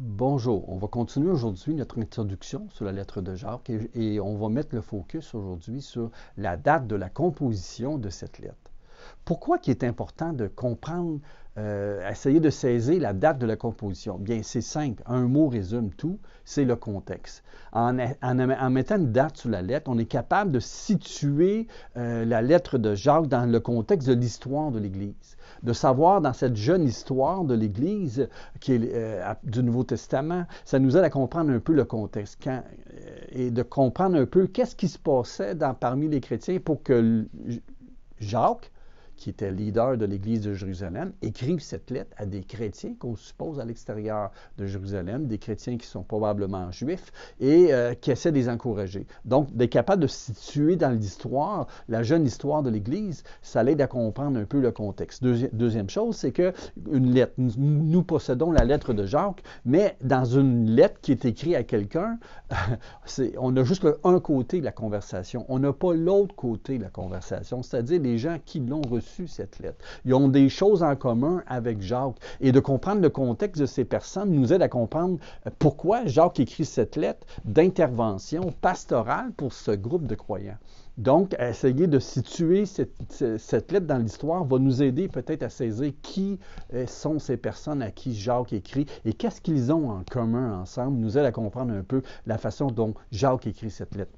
Bonjour, on va continuer aujourd'hui notre introduction sur la lettre de Jacques et on va mettre le focus aujourd'hui sur la date de la composition de cette lettre. Pourquoi il est important de comprendre, essayer de saisir la date de la composition? Bien, c'est simple, un mot résume tout, c'est le contexte. En mettant une date sur la lettre, on est capable de situer la lettre de Jacques dans le contexte de l'histoire de l'Église, de savoir dans cette jeune histoire de l'Église qui est du Nouveau Testament, ça nous aide à comprendre un peu le contexte et de comprendre un peu qu'est-ce qui se passait parmi les chrétiens pour que Jacques, qui était leader de l'Église de Jérusalem, écrive cette lettre à des chrétiens qu'on suppose à l'extérieur de Jérusalem, des chrétiens qui sont probablement juifs et qui essaient de les encourager. Donc, d'être capable de se situer dans l'histoire, la jeune histoire de l'Église, ça l'aide à comprendre un peu le contexte. Deuxième chose, c'est qu'une lettre, nous possédons la lettre de Jacques, mais dans une lettre qui est écrite à quelqu'un, on a juste un côté de la conversation, on n'a pas l'autre côté de la conversation, c'est-à-dire les gens qui l'ont reçu cette lettre. Ils ont des choses en commun avec Jacques. Et de comprendre le contexte de ces personnes nous aide à comprendre pourquoi Jacques écrit cette lettre d'intervention pastorale pour ce groupe de croyants. Donc, essayer de situer cette lettre dans l'histoire va nous aider peut-être à saisir qui sont ces personnes à qui Jacques écrit et qu'est-ce qu'ils ont en commun ensemble, nous aide à comprendre un peu la façon dont Jacques écrit cette lettre.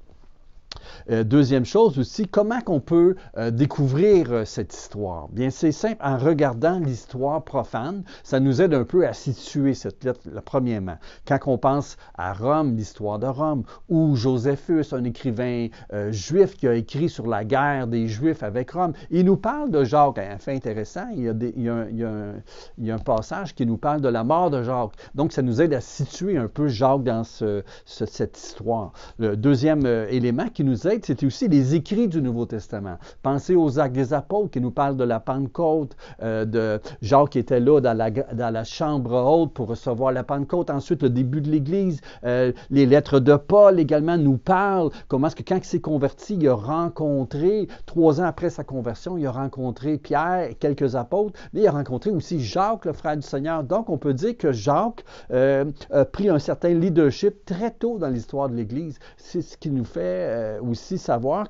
Deuxième chose aussi, comment on peut découvrir cette histoire? Bien, c'est simple, en regardant l'histoire profane, ça nous aide un peu à situer cette lettre, premièrement. Quand on pense à Rome, l'histoire de Rome, ou Joséphus, un écrivain juif qui a écrit sur la guerre des Juifs avec Rome, il nous parle de Jacques. Un fait intéressant, il y a un passage qui nous parle de la mort de Jacques. Donc, ça nous aide à situer un peu Jacques dans cette histoire. Le deuxième élément qui nous aide, c'est aussi les écrits du Nouveau Testament. Pensez aux Actes des Apôtres qui nous parlent de la Pentecôte, de Jacques qui était là dans la chambre haute pour recevoir la Pentecôte. Ensuite, le début de l'Église. Les lettres de Paul également nous parlent comment est-ce que quand il s'est converti, il a rencontré, 3 ans après sa conversion, il a rencontré Pierre et quelques apôtres, mais il a rencontré aussi Jacques, le frère du Seigneur. Donc, on peut dire que Jacques a pris un certain leadership très tôt dans l'histoire de l'Église. C'est ce qui nous fait aussi savoir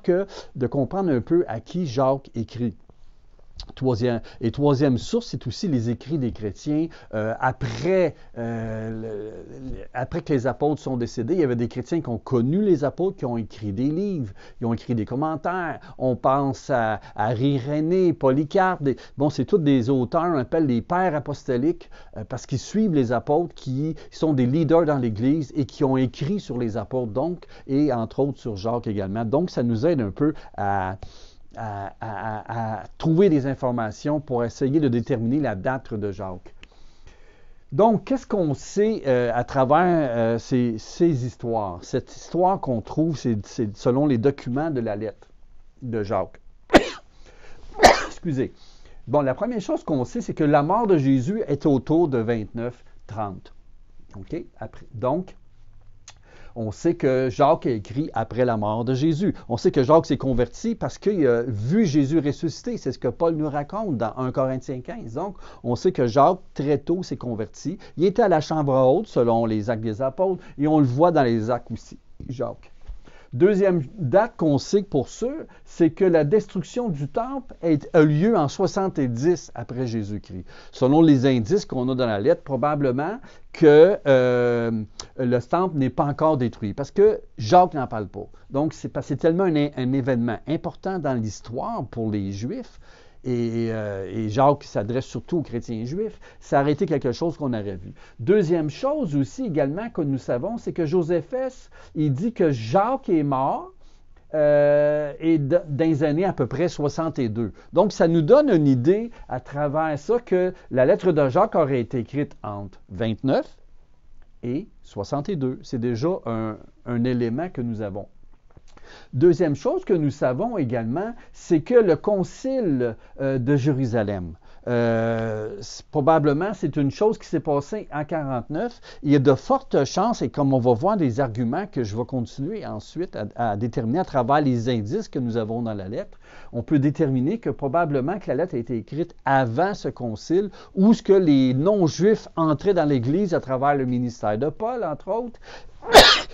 de comprendre un peu à qui Jacques écrit. Troisième source, c'est aussi les écrits des chrétiens. Après que les apôtres sont décédés, il y avait des chrétiens qui ont connu les apôtres, qui ont écrit des livres, ils ont écrit des commentaires. On pense à Irénée, Polycarpe. Bon, c'est tous des auteurs, on appelle les pères apostoliques, parce qu'ils suivent les apôtres, qui sont des leaders dans l'Église et qui ont écrit sur les apôtres, donc, et entre autres sur Jacques également. Donc, ça nous aide un peu à trouver des informations pour essayer de déterminer la date de Jacques. Donc, qu'est-ce qu'on sait à travers ces histoires? Cette histoire qu'on trouve, c'est selon les documents de la lettre de Jacques. Excusez. Bon, la première chose qu'on sait, c'est que la mort de Jésus est autour de 29-30. OK? Donc, on sait que Jacques a écrit après la mort de Jésus. On sait que Jacques s'est converti parce qu'il a vu Jésus ressusciter. C'est ce que Paul nous raconte dans 1 Corinthiens 15. Donc, on sait que Jacques, très tôt, s'est converti. Il était à la chambre haute, selon les Actes des Apôtres, et on le voit dans les Actes aussi, Jacques. Deuxième date qu'on sait pour sûr, c'est que la destruction du temple a lieu en 70 après Jésus-Christ. Selon les indices qu'on a dans la lettre, probablement que le temple n'est pas encore détruit, parce que Jacques n'en parle pas. Donc, c'est tellement un événement important dans l'histoire pour les Juifs, et Jacques s'adresse surtout aux chrétiens juifs, ça aurait été quelque chose qu'on aurait vu. Deuxième chose aussi également que nous savons, c'est que Joséphus, il dit que Jacques est mort et dans les années à peu près 62. Donc, ça nous donne une idée à travers ça que la lettre de Jacques aurait été écrite entre 29 et 62. C'est déjà un élément que nous avons. Deuxième chose que nous savons également, c'est que le concile de Jérusalem, Probablement, c'est une chose qui s'est passée en 49. Il y a de fortes chances, et comme on va voir des arguments que je vais continuer ensuite à déterminer à travers les indices que nous avons dans la lettre, on peut déterminer que probablement que la lettre a été écrite avant ce concile, où ce que les non-juifs entraient dans l'Église à travers le ministère de Paul, entre autres,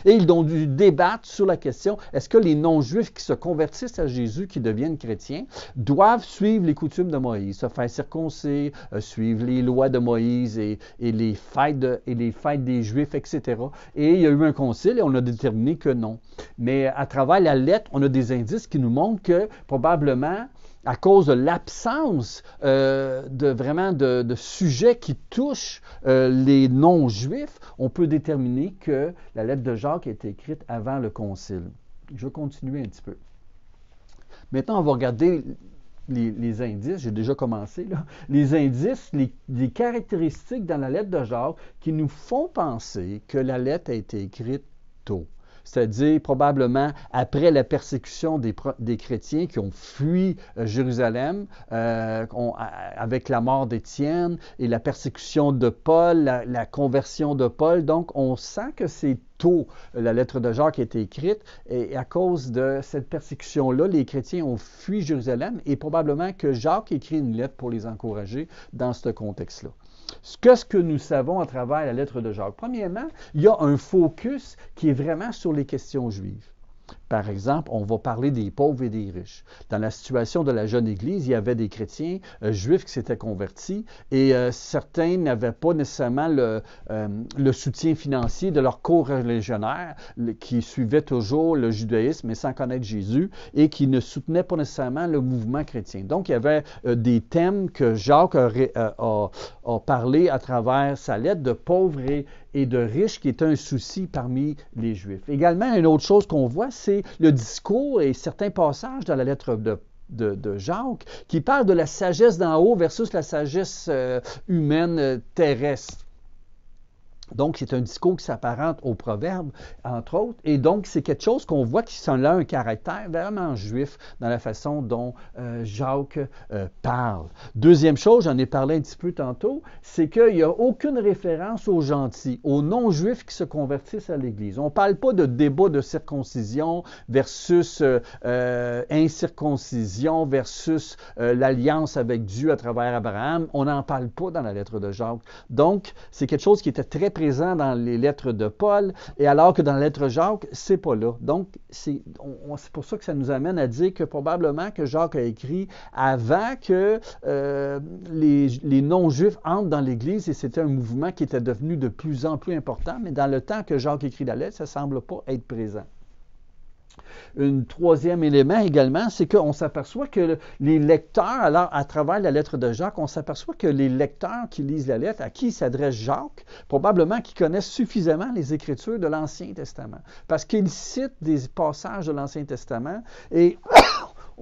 et ils ont dû débattre sur la question, est-ce que les non-juifs qui se convertissent à Jésus, qui deviennent chrétiens, doivent suivre les coutumes de Moïse, se faire circoncire, suivre les lois de Moïse et les fêtes des Juifs, etc. Et il y a eu un concile et on a déterminé que non. Mais à travers la lettre, on a des indices qui nous montrent que probablement, à cause de l'absence de sujets qui touchent les non-juifs, on peut déterminer que la lettre de Jacques a été écrite avant le concile. Je vais continuer un petit peu. Maintenant, on va regarder les indices. J'ai déjà commencé, là. Les indices, les caractéristiques dans la lettre de Jacques qui nous font penser que la lettre a été écrite tôt. C'est-à-dire probablement après la persécution des chrétiens qui ont fui Jérusalem avec la mort d'Étienne et la persécution de Paul, la conversion de Paul. Donc, on sent que c'est tôt la lettre de Jacques a été écrite et à cause de cette persécution-là, les chrétiens ont fui Jérusalem et probablement que Jacques écrit une lettre pour les encourager dans ce contexte-là. Qu'est-ce que nous savons à travers la lettre de Jacques? Premièrement, il y a un focus qui est vraiment sur les questions juives. Par exemple, on va parler des pauvres et des riches. Dans la situation de la jeune Église, il y avait des chrétiens juifs qui s'étaient convertis et certains n'avaient pas nécessairement le soutien financier de leurs co-religionnaires qui suivaient toujours le judaïsme mais sans connaître Jésus et qui ne soutenaient pas nécessairement le mouvement chrétien. Donc, il y avait des thèmes que Jacques a parlé à travers sa lettre de pauvres et de riches qui est un souci parmi les Juifs. Également, une autre chose qu'on voit, c'est le discours et certains passages dans la lettre de Jacques qui parlent de la sagesse d'en haut versus la sagesse humaine terrestre. Donc, c'est un discours qui s'apparente au proverbe, entre autres, et donc c'est quelque chose qu'on voit qui a un caractère vraiment juif dans la façon dont Jacques parle. Deuxième chose, j'en ai parlé un petit peu tantôt, c'est qu'il n'y a aucune référence aux gentils, aux non-juifs qui se convertissent à l'Église. On ne parle pas de débat de circoncision versus incirconcision versus l'alliance avec Dieu à travers Abraham. On n'en parle pas dans la lettre de Jacques. Donc, c'est quelque chose qui était très présent dans les lettres de Paul, et alors que dans la lettre de Jacques, c'est pas là. Donc, c'est pour ça que ça nous amène à dire que probablement que Jacques a écrit avant que les non-juifs entrent dans l'Église, et c'était un mouvement qui était devenu de plus en plus important, mais dans le temps que Jacques écrit la lettre, ça ne semble pas être présent. Un troisième élément également, c'est qu'on s'aperçoit que les lecteurs, alors à travers la lettre de Jacques, on s'aperçoit que les lecteurs qui lisent la lettre, à qui s'adresse Jacques, probablement qu'ils connaissent suffisamment les Écritures de l'Ancien Testament, parce qu'ils citent des passages de l'Ancien Testament et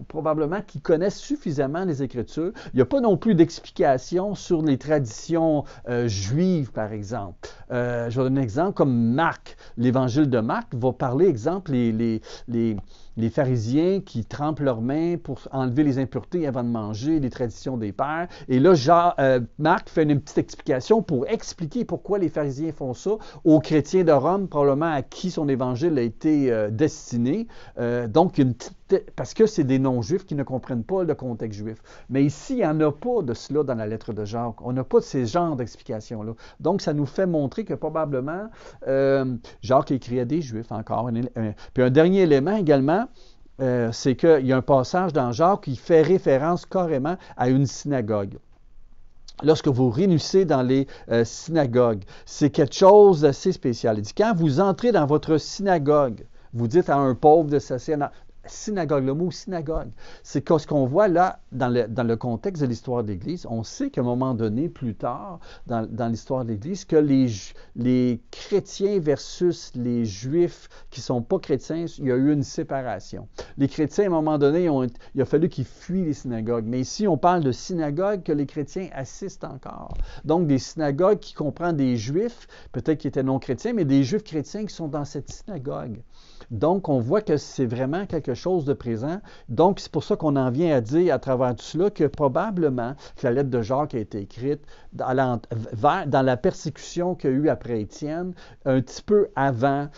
probablement qu'ils connaissent suffisamment les Écritures. Il n'y a pas non plus d'explication sur les traditions juives, par exemple. Je vais donner un exemple, comme Marc, l'Évangile de Marc va parler, exemple, les pharisiens qui trempent leurs mains pour enlever les impuretés avant de manger, les traditions des pères. Et là, Marc fait une petite explication pour expliquer pourquoi les pharisiens font ça aux chrétiens de Rome, probablement à qui son évangile a été destiné. Donc, parce que c'est des non-juifs qui ne comprennent pas le contexte juif. Mais ici, il n'y en a pas de cela dans la lettre de Jacques. On n'a pas de ces genres d'explications-là. Donc, ça nous fait montrer que probablement, Jacques écrit à des juifs encore. Puis un dernier élément également, c'est qu'il y a un passage dans Jacques qui fait référence carrément à une synagogue. Lorsque vous réunissez dans les synagogues, c'est quelque chose d'assez spécial. Il dit, quand vous entrez dans votre synagogue, vous dites à un pauvre de s'asseoir dans synagogue, le mot synagogue, c'est ce qu'on voit là dans le contexte de l'histoire de l'Église. On sait qu'à un moment donné, plus tard, dans l'histoire de l'Église, que les chrétiens versus les Juifs qui ne sont pas chrétiens, il y a eu une séparation. Les chrétiens, à un moment donné, il a fallu qu'ils fuient les synagogues. Mais ici, on parle de synagogues que les chrétiens assistent encore. Donc, des synagogues qui comprennent des Juifs, peut-être qui étaient non chrétiens, mais des Juifs chrétiens qui sont dans cette synagogue. Donc, on voit que c'est vraiment quelque chose de présent. Donc, c'est pour ça qu'on en vient à dire à travers tout cela que probablement que la lettre de Jacques a été écrite dans la persécution qu'il y a eu après Étienne, un petit peu avant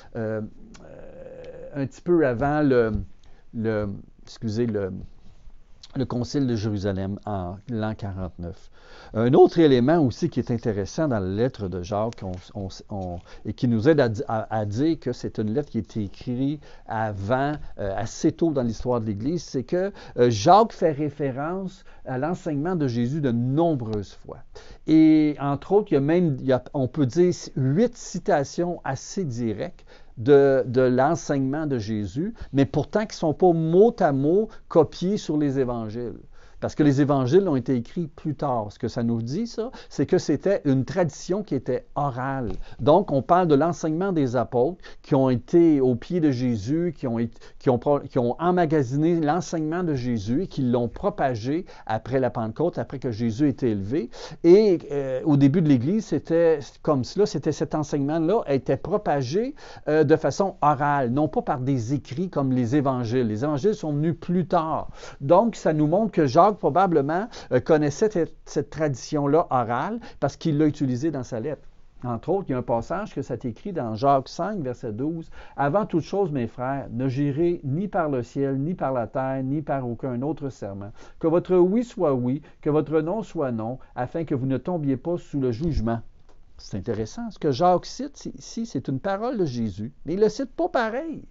le concile de Jérusalem en l'an 49. Un autre élément aussi qui est intéressant dans la lettre de Jacques et qui nous aide à dire que c'est une lettre qui a été écrite avant, assez tôt dans l'histoire de l'Église, c'est que Jacques fait référence à l'enseignement de Jésus de nombreuses fois. Et entre autres, on peut dire 8 citations assez directes de l'enseignement de Jésus, mais pourtant qui ne sont pas mot à mot copiés sur les évangiles. Parce que les évangiles ont été écrits plus tard. Ce que ça nous dit, ça, c'est que c'était une tradition qui était orale. Donc, on parle de l'enseignement des apôtres qui ont été au pied de Jésus, qui ont emmagasiné l'enseignement de Jésus et qui l'ont propagé après la Pentecôte, après que Jésus était élevé. Et au début de l'Église, c'était comme cela, cet enseignement-là était propagé de façon orale, non pas par des écrits comme les évangiles. Les évangiles sont venus plus tard. Donc, ça nous montre que Jacques probablement connaissait cette tradition-là orale parce qu'il l'a utilisée dans sa lettre. Entre autres, il y a un passage que ça est écrit dans Jacques 5, verset 12. « Avant toute chose, mes frères, ne jurez ni par le ciel, ni par la terre, ni par aucun autre serment. Que votre oui soit oui, que votre non soit non, afin que vous ne tombiez pas sous le jugement. » C'est intéressant. Ce que Jacques cite ici, c'est une parole de Jésus, mais il ne le cite pas pareil.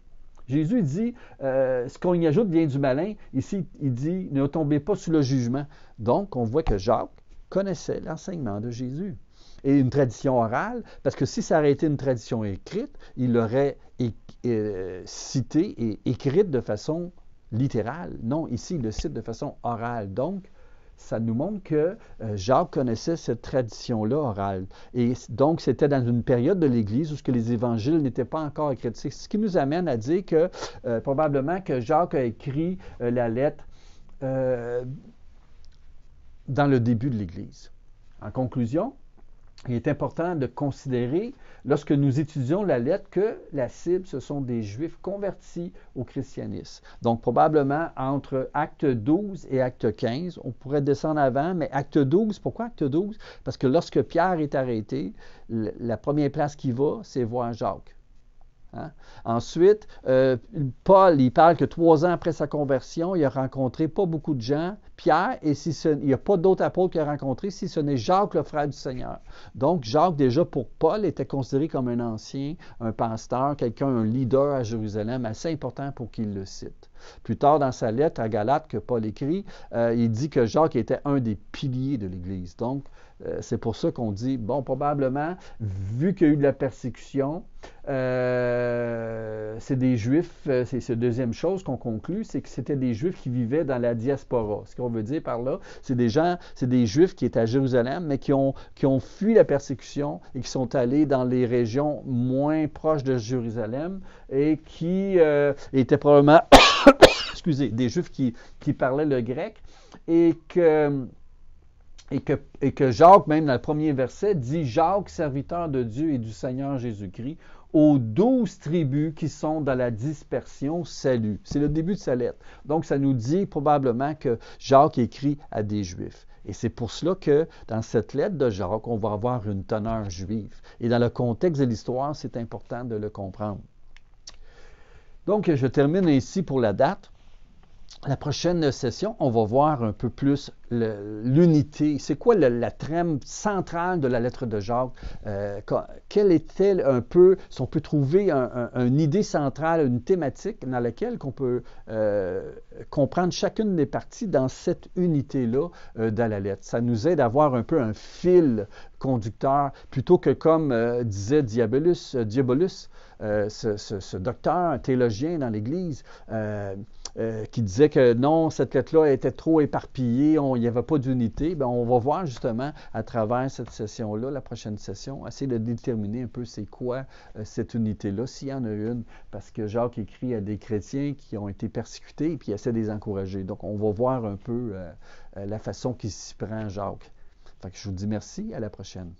Jésus dit, ce qu'on y ajoute vient du malin. Ici, il dit, ne tombez pas sous le jugement. Donc, on voit que Jacques connaissait l'enseignement de Jésus. Et une tradition orale, parce que si ça aurait été une tradition écrite, il l'aurait cité et écrite de façon littérale. Non, ici, il le cite de façon orale. Donc, ça nous montre que Jacques connaissait cette tradition-là orale. Et donc, c'était dans une période de l'Église où les évangiles n'étaient pas encore écrits. C'est ce qui nous amène à dire que probablement que Jacques a écrit la lettre dans le début de l'Église. En conclusion, il est important de considérer, lorsque nous étudions la lettre, que la cible, ce sont des Juifs convertis au christianisme. Donc, probablement entre Acte 12 et Acte 15, on pourrait descendre avant, mais Acte 12, pourquoi Acte 12? Parce que lorsque Pierre est arrêté, la première place qu'il va, c'est voir Jacques. Hein? Ensuite, Paul, il parle que 3 ans après sa conversion, il a rencontré pas beaucoup de gens. Pierre, et il n'y a pas d'autres apôtres qu'il a rencontrés si ce n'est Jacques, le frère du Seigneur. Donc, Jacques, déjà pour Paul, était considéré comme un ancien, un pasteur, quelqu'un, un leader à Jérusalem, assez important pour qu'il le cite. Plus tard, dans sa lettre à Galates que Paul écrit, il dit que Jacques était un des piliers de l'Église. Donc, c'est pour ça qu'on dit, bon, probablement, vu qu'il y a eu de la persécution, c'est des Juifs, c'est la deuxième chose qu'on conclut, c'est que c'était des Juifs qui vivaient dans la diaspora. Ce qu'on veut dire par là, c'est des Juifs qui étaient à Jérusalem, mais qui ont fui la persécution et qui sont allés dans les régions moins proches de Jérusalem et qui étaient probablement, excusez, des Juifs qui parlaient le grec et que Jacques, même dans le premier verset, dit « Jacques, serviteur de Dieu et du Seigneur Jésus-Christ, aux 12 tribus qui sont dans la dispersion, salut. » C'est le début de sa lettre. Donc, ça nous dit probablement que Jacques écrit à des Juifs. Et c'est pour cela que dans cette lettre de Jacques, on va avoir une teneur juive. Et dans le contexte de l'histoire, c'est important de le comprendre. Donc, je termine ici pour la date. La prochaine session, on va voir un peu plus l'unité. C'est quoi la trame centrale de la lettre de Jacques? Quelle est-elle un peu, si on peut trouver une idée centrale, une thématique dans laquelle on peut comprendre chacune des parties dans cette unité-là dans la lettre. Ça nous aide à avoir un peu un fil conducteur, plutôt que comme disait Diabolus, ce docteur, un théologien dans l'Église, qui disait que non, cette lettre-là était trop éparpillée, il n'y avait pas d'unité. Bien, on va voir justement à travers cette session-là, la prochaine session, essayer de déterminer un peu c'est quoi cette unité-là, s'il y en a une, parce que Jacques écrit à des chrétiens qui ont été persécutés et puis il essaie de les encourager. Donc, on va voir un peu la façon qu'il s'y prend, Jacques. Fait que je vous dis merci, à la prochaine.